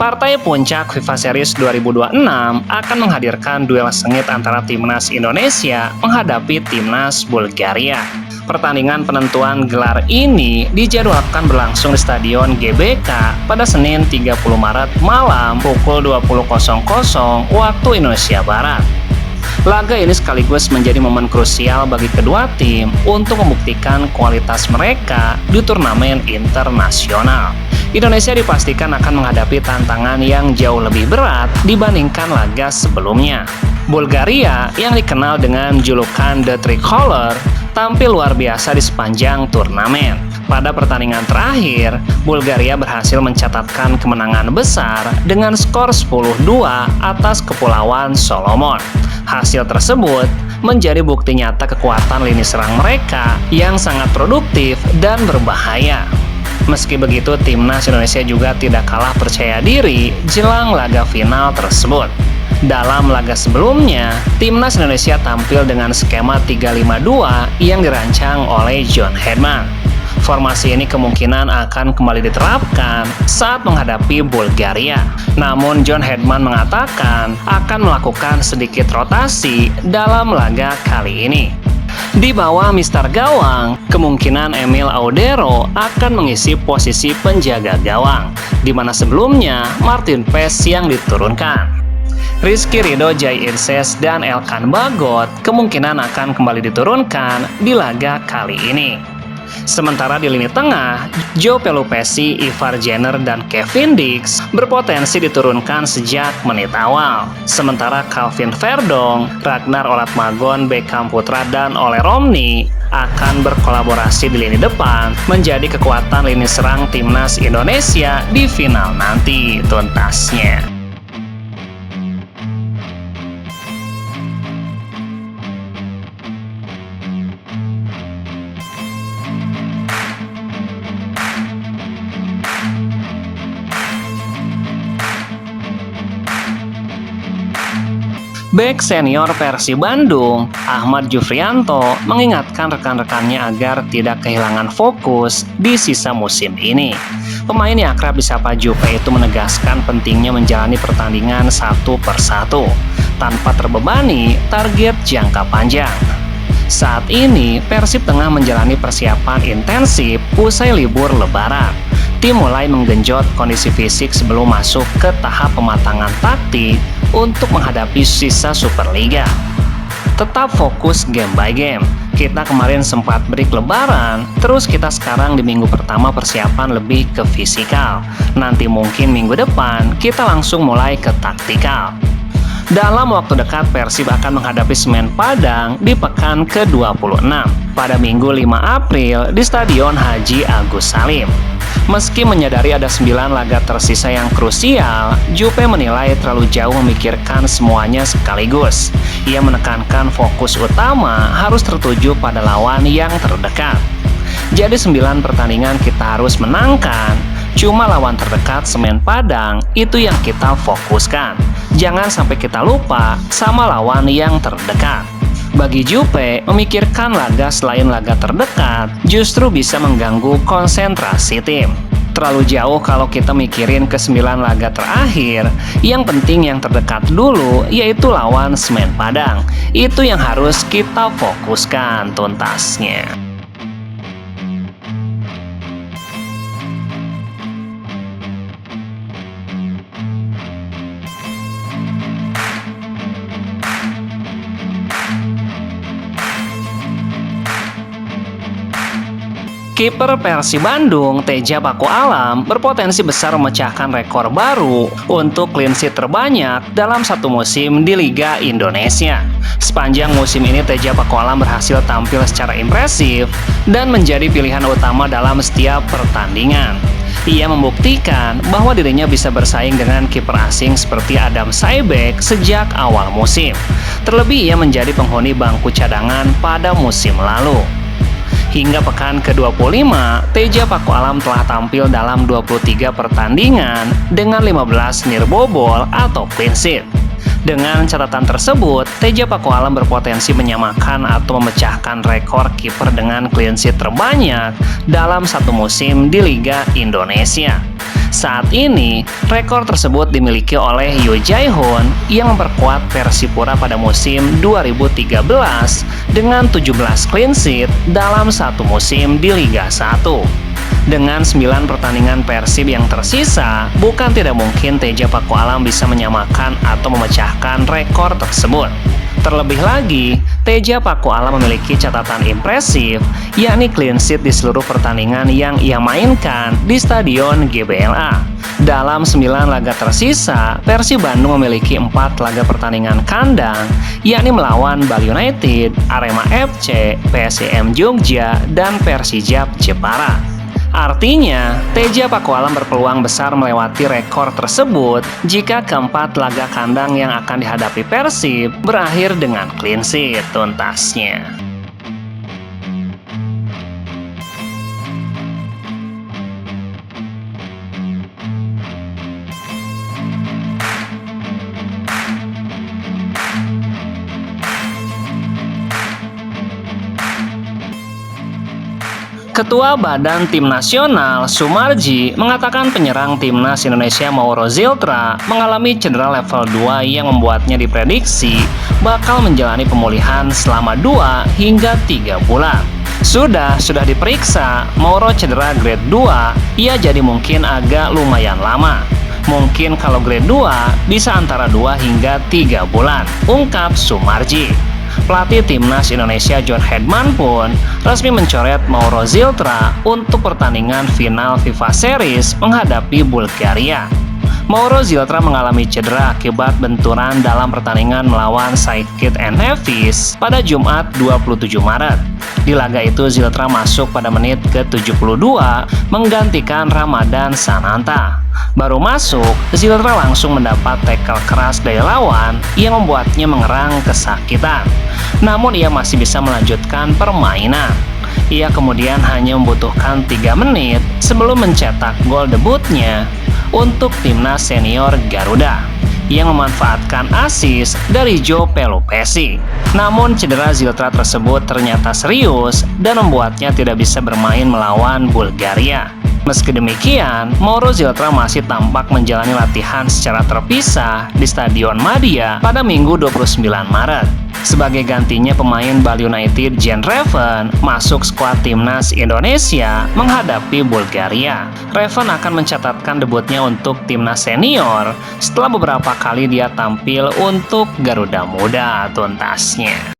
Partai puncak FIFA Series 2026 akan menghadirkan duel sengit antara Timnas Indonesia menghadapi Timnas Bulgaria. Pertandingan penentuan gelar ini dijadwalkan berlangsung di Stadion GBK pada Senin 30 Maret malam pukul 20.00 waktu Indonesia Barat. Laga ini sekaligus menjadi momen krusial bagi kedua tim untuk membuktikan kualitas mereka di turnamen internasional. Indonesia dipastikan akan menghadapi tantangan yang jauh lebih berat dibandingkan laga sebelumnya. Bulgaria yang dikenal dengan julukan The Tricolor tampil luar biasa di sepanjang turnamen. Pada pertandingan terakhir, Bulgaria berhasil mencatatkan kemenangan besar dengan skor 10-2 atas Kepulauan Solomon. Hasil tersebut menjadi bukti nyata kekuatan lini serang mereka yang sangat produktif dan berbahaya. Meski begitu, Timnas Indonesia juga tidak kalah percaya diri jelang laga final tersebut. Dalam laga sebelumnya, Timnas Indonesia tampil dengan skema 3-5-2 yang dirancang oleh John Hedman. Formasi ini kemungkinan akan kembali diterapkan saat menghadapi Bulgaria. Namun John Hedman mengatakan akan melakukan sedikit rotasi dalam laga kali ini. Di bawah Mister Gawang, kemungkinan Emil Audero akan mengisi posisi penjaga gawang, di mana sebelumnya Martin Paes yang diturunkan. Rizky Ridho, Jai Irses, dan Elkan Bagot kemungkinan akan kembali diturunkan di laga kali ini. Sementara di lini tengah, Joe Pelupessy, Ivar Jenner, dan Kevin Dix berpotensi diturunkan sejak menit awal. Sementara Calvin Verdong, Ragnar Oratmagon, Beckham Putra, dan Ole Romney akan berkolaborasi di lini depan menjadi kekuatan lini serang Timnas Indonesia di final nanti tuntasnya. Bek senior Persib Bandung, Ahmad Jufrianto, mengingatkan rekan-rekannya agar tidak kehilangan fokus di sisa musim ini. Pemain yang akrab disapa Jupe itu menegaskan pentingnya menjalani pertandingan satu persatu, tanpa terbebani target jangka panjang. Saat ini, Persib tengah menjalani persiapan intensif usai libur Lebaran. Tim mulai menggenjot kondisi fisik sebelum masuk ke tahap pematangan taktik untuk menghadapi sisa Superliga. Tetap fokus game by game. Kita kemarin sempat break Lebaran, terus kita sekarang di minggu pertama persiapan lebih ke fisikal. Nanti mungkin minggu depan kita langsung mulai ke taktikal. Dalam waktu dekat, Persib akan menghadapi Semen Padang di pekan ke-26 pada Minggu 5 April di Stadion Haji Agus Salim. Meski menyadari ada 9 laga tersisa yang krusial, Jupe menilai terlalu jauh memikirkan semuanya sekaligus. Ia menekankan fokus utama harus tertuju pada lawan yang terdekat. Jadi 9 pertandingan kita harus menangkan, cuma lawan terdekat Semen Padang itu yang kita fokuskan. Jangan sampai kita lupa sama lawan yang terdekat. Bagi Jupe, memikirkan laga selain laga terdekat justru bisa mengganggu konsentrasi tim. Terlalu jauh kalau kita mikirin ke 9 laga terakhir. Yang penting yang terdekat dulu, yaitu lawan Semen Padang. Itu yang harus kita fokuskan tuntasnya. Kiper Persib Bandung, Teja Paku Alam, berpotensi besar memecahkan rekor baru untuk clean sheet terbanyak dalam satu musim di Liga Indonesia. Sepanjang musim ini, Teja Paku Alam berhasil tampil secara impresif dan menjadi pilihan utama dalam setiap pertandingan. Ia membuktikan bahwa dirinya bisa bersaing dengan kiper asing seperti Adam Saibek sejak awal musim. Terlebih ia menjadi penghuni bangku cadangan pada musim lalu. Hingga pekan ke-25, Teja Paku Alam telah tampil dalam 23 pertandingan dengan 15 nirbobol atau clean sheet. Dengan catatan tersebut, Teja Paku Alam berpotensi menyamakan atau memecahkan rekor kiper dengan clean sheet terbanyak dalam satu musim di Liga Indonesia. Saat ini, rekor tersebut dimiliki oleh Yoo Jae-hoon yang memperkuat Persipura pada musim 2013 dengan 17 clean sheet dalam satu musim di Liga 1. Dengan 9 pertandingan Persib yang tersisa, bukan tidak mungkin Teja Pakualam bisa menyamakan atau memecahkan rekor tersebut. Terlebih lagi, Teja Pakualam memiliki catatan impresif, yakni clean sheet di seluruh pertandingan yang ia mainkan di Stadion GBLA. Dalam 9 laga tersisa, Persib Bandung memiliki 4 laga pertandingan kandang, yakni melawan Bali United, Arema FC, PSIM Jogja, dan Persijap Jepara. Artinya, Teja Pakualam berpeluang besar melewati rekor tersebut jika keempat laga kandang yang akan dihadapi Persib berakhir dengan clean sheet tuntasnya. Ketua Badan Tim Nasional Sumarji mengatakan penyerang Timnas Indonesia Mauro Ziltra mengalami cedera level 2 yang membuatnya diprediksi bakal menjalani pemulihan selama 2 hingga 3 bulan. Sudah diperiksa, Mauro cedera grade 2, ia jadi mungkin agak lumayan lama. Mungkin kalau grade 2 bisa antara 2 hingga 3 bulan, ungkap Sumarji. Pelatih Timnas Indonesia John Hedman pun resmi mencoret Mauro Ziltra untuk pertandingan final FIFA Series menghadapi Bulgaria. Mauro Ziltra mengalami cedera akibat benturan dalam pertandingan melawan Saikit Nevis pada Jumat 27 Maret. Di laga itu Ziltra masuk pada menit ke-72 menggantikan Ramadan Sananta. Baru masuk, Ziltra langsung mendapat tackle keras dari lawan yang membuatnya mengerang kesakitan. Namun ia masih bisa melanjutkan permainan. Ia kemudian hanya membutuhkan 3 menit sebelum mencetak gol debutnya untuk Timnas Senior Garuda yang memanfaatkan assist dari Joe Pelupesi. Namun cedera Ziltra tersebut ternyata serius dan membuatnya tidak bisa bermain melawan Bulgaria. Meski demikian, Mauro Ziltra masih tampak menjalani latihan secara terpisah di Stadion Madia pada Minggu 29 Maret. Sebagai gantinya, pemain Bali United Jean Reven masuk skuad Timnas Indonesia menghadapi Bulgaria. Reven akan mencatatkan debutnya untuk Timnas Senior setelah beberapa kali dia tampil untuk Garuda Muda tuntasnya.